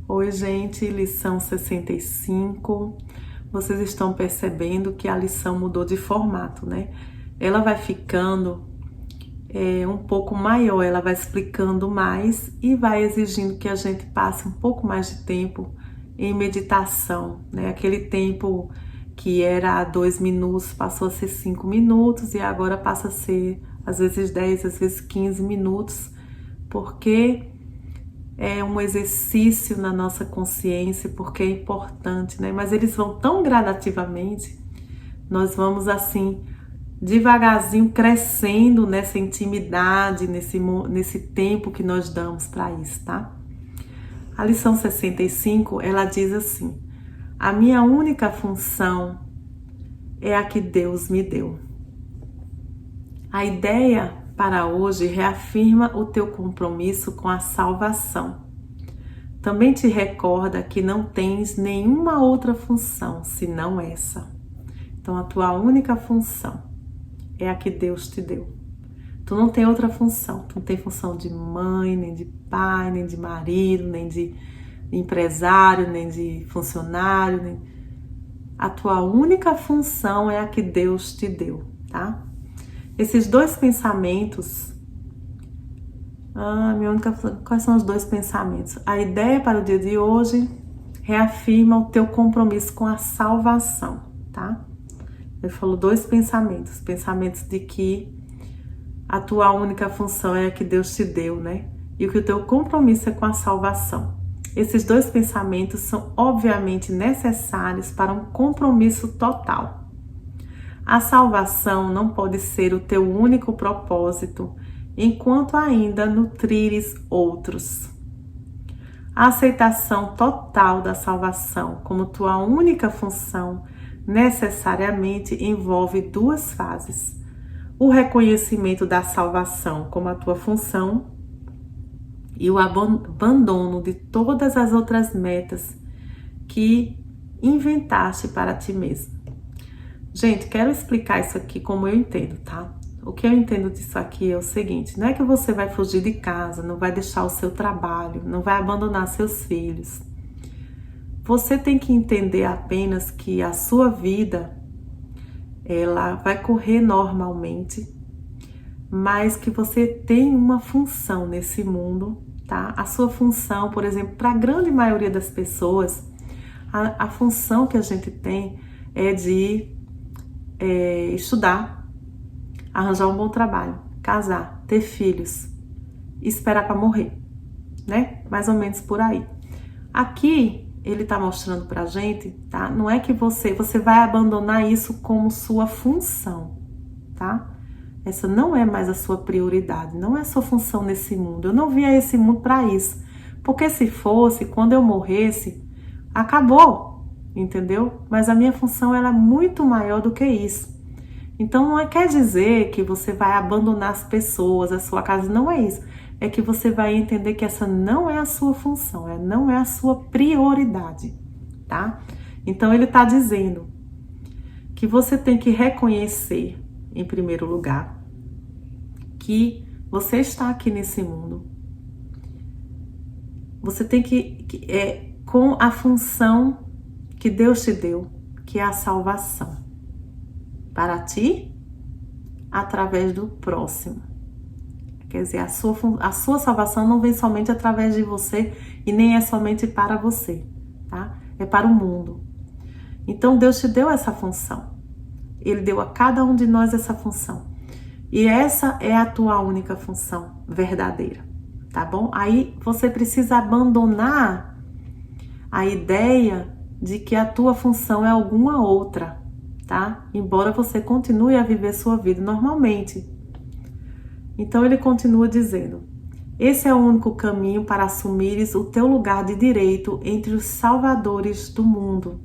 Oi, gente, lição 65. Vocês estão percebendo que a lição mudou de formato, né? Ela vai ficando um pouco maior, ela vai explicando mais e vai exigindo que a gente passe um pouco mais de tempo em meditação, né? Aquele tempo que era 2 minutos passou a ser 5 minutos e agora passa a ser às vezes 10, às vezes 15 minutos, porque é um exercício na nossa consciência, porque é importante, né? Mas eles vão tão gradativamente, nós vamos assim, devagarzinho crescendo nessa intimidade, nesse tempo que nós damos para isso, tá? A lição 65, ela diz assim: a minha única função é a que Deus me deu. A ideia para hoje reafirma o teu compromisso com a salvação. Também te recorda que não tens nenhuma outra função senão essa. Então, a tua única função é a que Deus te deu. Tu não tem outra função. Tu não tem função de mãe, nem de pai, nem de marido, nem de empresário, nem de funcionário. A tua única função é a que Deus te deu, tá? Esses dois pensamentos... Quais são os dois pensamentos? A ideia para o dia de hoje reafirma o teu compromisso com a salvação, tá? Ele falou dois pensamentos. Pensamentos de que a tua única função é a que Deus te deu, né? E que o teu compromisso é com a salvação. Esses dois pensamentos são obviamente necessários para um compromisso total. A salvação não pode ser o teu único propósito enquanto ainda nutrires outros. A aceitação total da salvação como tua única função necessariamente envolve duas fases: o reconhecimento da salvação como a tua função e o abandono de todas as outras metas que inventaste para ti mesmo. Gente, quero explicar isso aqui como eu entendo, tá? O que eu entendo disso aqui é o seguinte: não é que você vai fugir de casa, não vai deixar o seu trabalho, não vai abandonar seus filhos. Você tem que entender apenas que a sua vida, ela vai correr normalmente, mas que você tem uma função nesse mundo, tá? A sua função, por exemplo, para a grande maioria das pessoas, a função que a gente tem é de estudar, arranjar um bom trabalho, casar, ter filhos, esperar para morrer, né? Mais ou menos por aí. Aqui ele tá mostrando pra gente, tá? Não é que você vai abandonar isso como sua função, tá? Essa não é mais a sua prioridade, não é a sua função nesse mundo. Eu não vim a esse mundo para isso. Porque se fosse, quando eu morresse, acabou, entendeu? Mas a minha função ela é muito maior do que isso. Então não quer dizer que você vai abandonar as pessoas, a sua casa, não é isso. É que você vai entender que essa não é a sua função, não é a sua prioridade, tá? Então ele está dizendo que você tem que reconhecer, em primeiro lugar, que você está aqui nesse mundo. Você tem com a função que Deus te deu, que é a salvação. Para ti, através do próximo. Quer dizer, a sua salvação não vem somente através de você e nem é somente para você, tá? É para o mundo. Então, Deus te deu essa função. Ele deu a cada um de nós essa função. E essa é a tua única função verdadeira, tá bom? Aí você precisa abandonar a ideia de que a tua função é alguma outra, tá? Embora você continue a viver sua vida normalmente. Então ele continua dizendo: esse é o único caminho para assumires o teu lugar de direito entre os salvadores do mundo.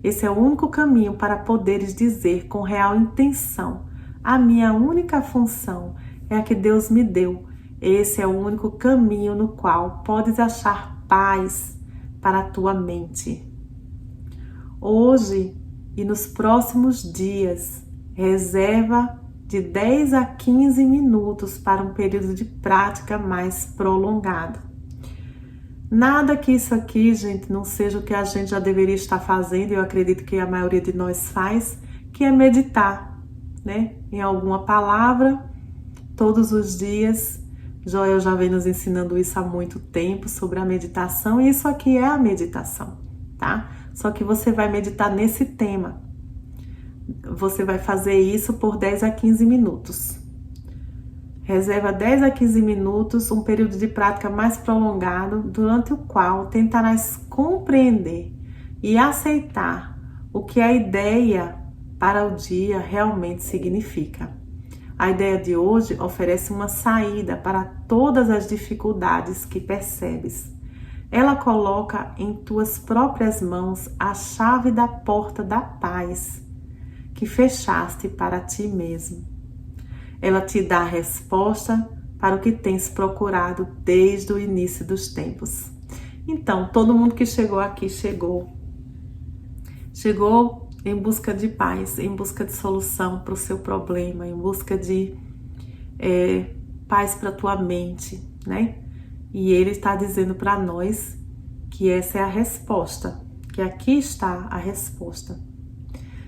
Esse é o único caminho para poderes dizer com real intenção: a minha única função é a que Deus me deu. Esse é o único caminho no qual podes achar paz para a tua mente. Hoje e nos próximos dias, reserva de 10 a 15 minutos para um período de prática mais prolongado. Nada que isso aqui, gente, não seja o que a gente já deveria estar fazendo, eu acredito que a maioria de nós faz, que é meditar, né? Em alguma palavra, todos os dias. Joel já vem nos ensinando isso há muito tempo, sobre a meditação, e isso aqui é a meditação, tá? Só que você vai meditar nesse tema. Você vai fazer isso por 10 a 15 minutos. Reserva 10 a 15 minutos, um período de prática mais prolongado, durante o qual tentarás compreender e aceitar o que a ideia para o dia realmente significa. A ideia de hoje oferece uma saída para todas as dificuldades que percebes. Ela coloca em tuas próprias mãos a chave da porta da paz que fechaste para ti mesmo. Ela te dá a resposta para o que tens procurado desde o início dos tempos. Então, todo mundo que chegou aqui chegou em busca de paz, em busca de solução para o seu problema, em busca de paz para a tua mente, né? E ele está dizendo para nós que essa é a resposta, que aqui está a resposta.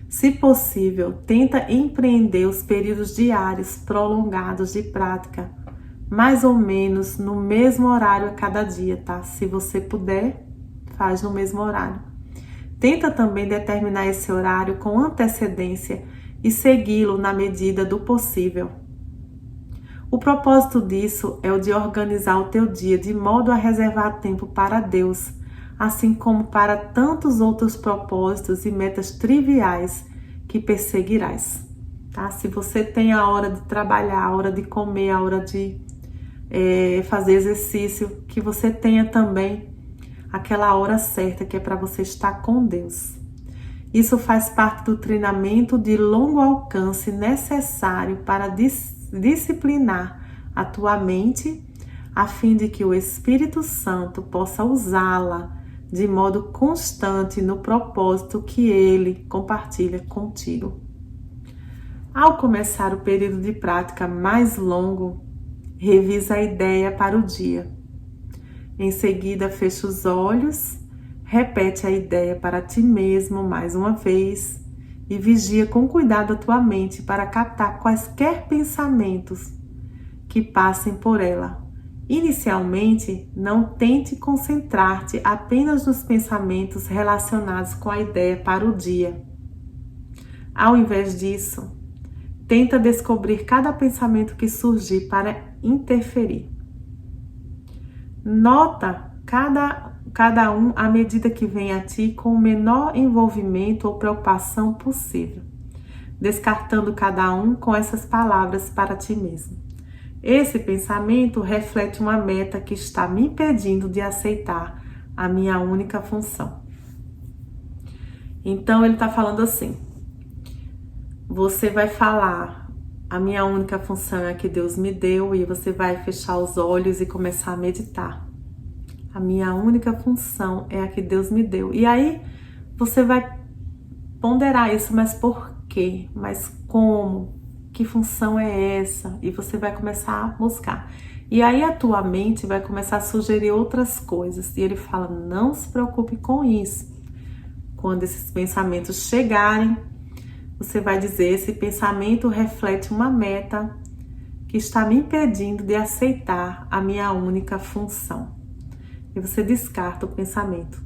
Se possível, tenta empreender os períodos diários prolongados de prática, mais ou menos no mesmo horário a cada dia, tá? Se você puder, faz no mesmo horário. Tenta também determinar esse horário com antecedência e segui-lo na medida do possível. O propósito disso é o de organizar o teu dia de modo a reservar tempo para Deus, assim como para tantos outros propósitos e metas triviais que perseguirás, tá? Se você tem a hora de trabalhar, a hora de comer, a hora de fazer exercício, que você tenha também aquela hora certa que é para você estar com Deus. Isso faz parte do treinamento de longo alcance necessário para disciplinar a tua mente, a fim de que o Espírito Santo possa usá-la de modo constante no propósito que ele compartilha contigo. Ao começar o período de prática mais longo, revisa a ideia para o dia. Em seguida, fecha os olhos, repete a ideia para ti mesmo mais uma vez e vigia com cuidado a tua mente para captar quaisquer pensamentos que passem por ela. Inicialmente, não tente concentrar-te apenas nos pensamentos relacionados com a ideia para o dia. Ao invés disso, tenta descobrir cada pensamento que surgir para interferir. Nota cada um à medida que vem a ti com o menor envolvimento ou preocupação possível, descartando cada um com essas palavras para ti mesmo. Esse pensamento reflete uma meta que está me impedindo de aceitar a minha única função. Então ele está falando assim: você vai falar, a minha única função é a que Deus me deu, e você vai fechar os olhos e começar a meditar. A minha única função é a que Deus me deu. E aí você vai ponderar isso, mas por quê? Mas como? Que função é essa? E você vai começar a buscar. E aí a tua mente vai começar a sugerir outras coisas. E ele fala, não se preocupe com isso. Quando esses pensamentos chegarem, você vai dizer, esse pensamento reflete uma meta que está me impedindo de aceitar a minha única função. E você descarta o pensamento.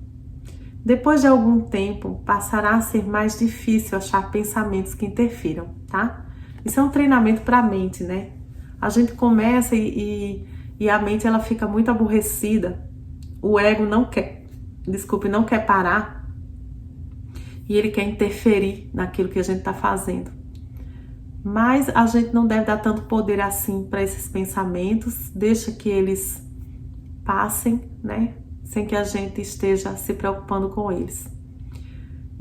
Depois de algum tempo, passará a ser mais difícil achar pensamentos que interfiram, tá? Isso é um treinamento para a mente, né? A gente começa e a mente ela fica muito aborrecida. O ego não quer parar. E ele quer interferir naquilo que a gente está fazendo. Mas a gente não deve dar tanto poder assim para esses pensamentos. Deixa que eles passem, né? Sem que a gente esteja se preocupando com eles.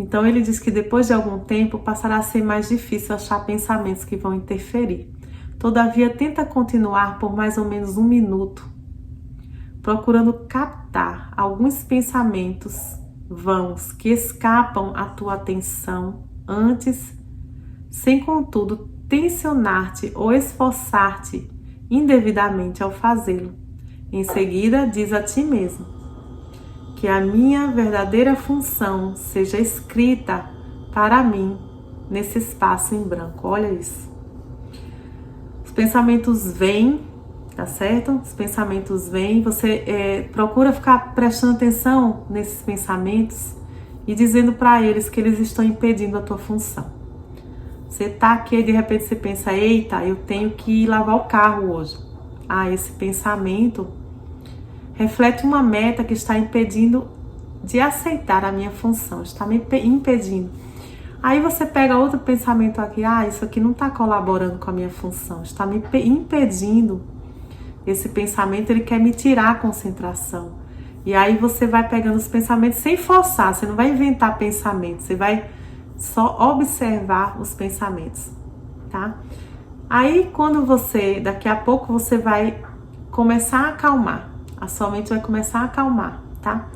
Então ele diz que depois de algum tempo passará a ser mais difícil achar pensamentos que vão interferir. Todavia, tenta continuar por mais ou menos 1 minuto, procurando captar alguns pensamentos vãos que escapam à tua atenção antes, sem contudo tensionar-te ou esforçar-te indevidamente ao fazê-lo. Em seguida, diz a ti mesmo: que a minha verdadeira função seja escrita para mim nesse espaço em branco. Olha isso. Os pensamentos vêm, tá certo? Os pensamentos vêm, você procura ficar prestando atenção nesses pensamentos e dizendo para eles que eles estão impedindo a tua função. Você tá aqui e de repente você pensa, eita, eu tenho que ir lavar o carro hoje. Ah, esse pensamento reflete uma meta que está impedindo de aceitar a minha função, está me impedindo. Aí você pega outro pensamento aqui, isso aqui não está colaborando com a minha função, está me impedindo. Esse pensamento, ele quer me tirar a concentração. E aí você vai pegando os pensamentos sem forçar, você não vai inventar pensamentos, você vai só observar os pensamentos, tá? Aí quando daqui a pouco você vai começar a acalmar, a sua mente vai começar a acalmar, tá?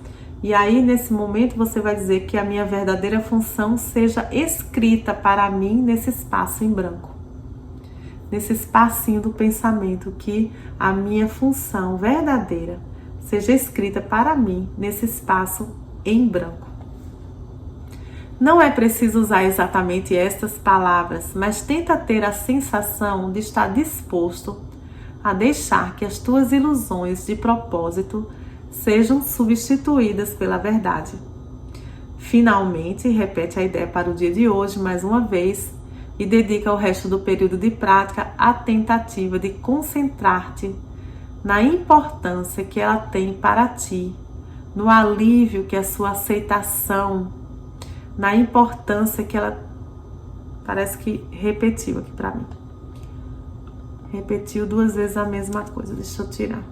E aí nesse momento você vai dizer que a minha verdadeira função seja escrita para mim nesse espaço em branco. Nesse espacinho do pensamento, que a minha função verdadeira seja escrita para mim nesse espaço em branco. Não é preciso usar exatamente estas palavras, mas tenta ter a sensação de estar disposto a deixar que as tuas ilusões de propósito sejam substituídas pela verdade. Finalmente, repete a ideia para o dia de hoje mais uma vez e dedica o resto do período de prática à tentativa de concentrar-te na importância que ela tem para ti, no alívio que a sua aceitação, na importância que ela... Parece que repetiu aqui para mim. Repetiu 2 vezes a mesma coisa. Deixa eu tirar.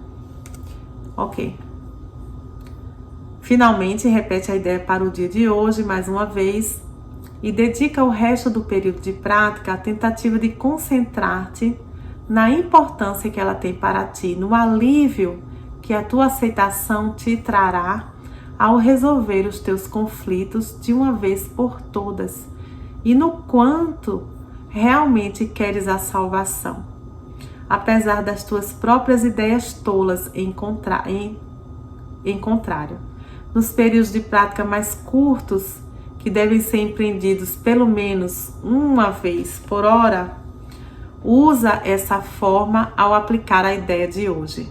Ok. Finalmente, repete a ideia para o dia de hoje, mais uma vez, e dedica o resto do período de prática à tentativa de concentrar-te na importância que ela tem para ti, no alívio que a tua aceitação te trará ao resolver os teus conflitos de uma vez por todas, e no quanto realmente queres a salvação, apesar das tuas próprias ideias tolas em contrário. Nos períodos de prática mais curtos, que devem ser empreendidos pelo menos uma vez por hora, usa essa forma ao aplicar a ideia de hoje.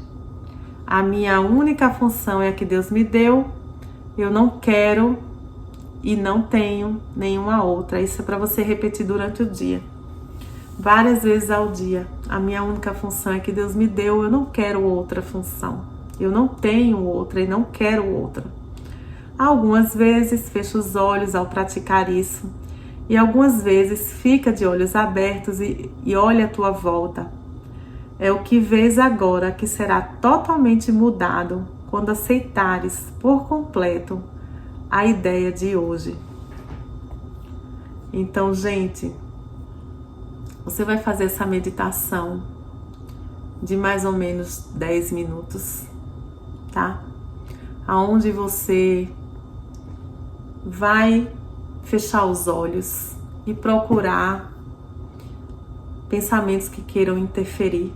A minha única função é a que Deus me deu, eu não quero e não tenho nenhuma outra. Isso é para você repetir durante o dia, várias vezes ao dia. A minha única função é que Deus me deu, eu não quero outra função. Eu não tenho outra e não quero outra. Algumas vezes fecha os olhos ao praticar isso e algumas vezes fica de olhos abertos e olha à tua volta. É o que vês agora que será totalmente mudado quando aceitares por completo a ideia de hoje. Então, gente, você vai fazer essa meditação de mais ou menos 10 minutos, tá? Aonde você vai fechar os olhos e procurar pensamentos que queiram interferir,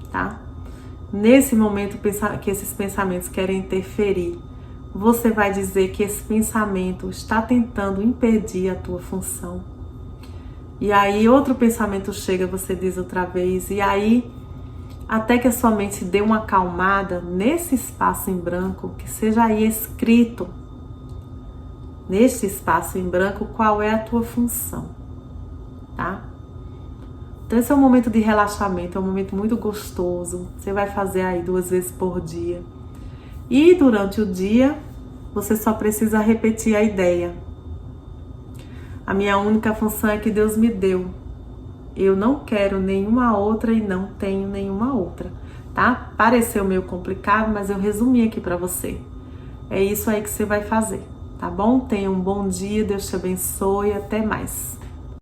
tá? Nesse momento que esses pensamentos querem interferir, você vai dizer que esse pensamento está tentando impedir a tua função. E aí outro pensamento chega, você diz outra vez, e aí até que a sua mente dê uma acalmada nesse espaço em branco, que seja aí escrito neste espaço em branco qual é a tua função, tá? Então esse é um momento de relaxamento, é um momento muito gostoso. Você vai fazer aí 2 vezes por dia. E durante o dia, você só precisa repetir a ideia. A minha única função é que Deus me deu. Eu não quero nenhuma outra e não tenho nenhuma outra, tá? Pareceu meio complicado, mas eu resumi aqui para você. É isso aí que você vai fazer, tá bom? Tenha um bom dia, Deus te abençoe, até mais.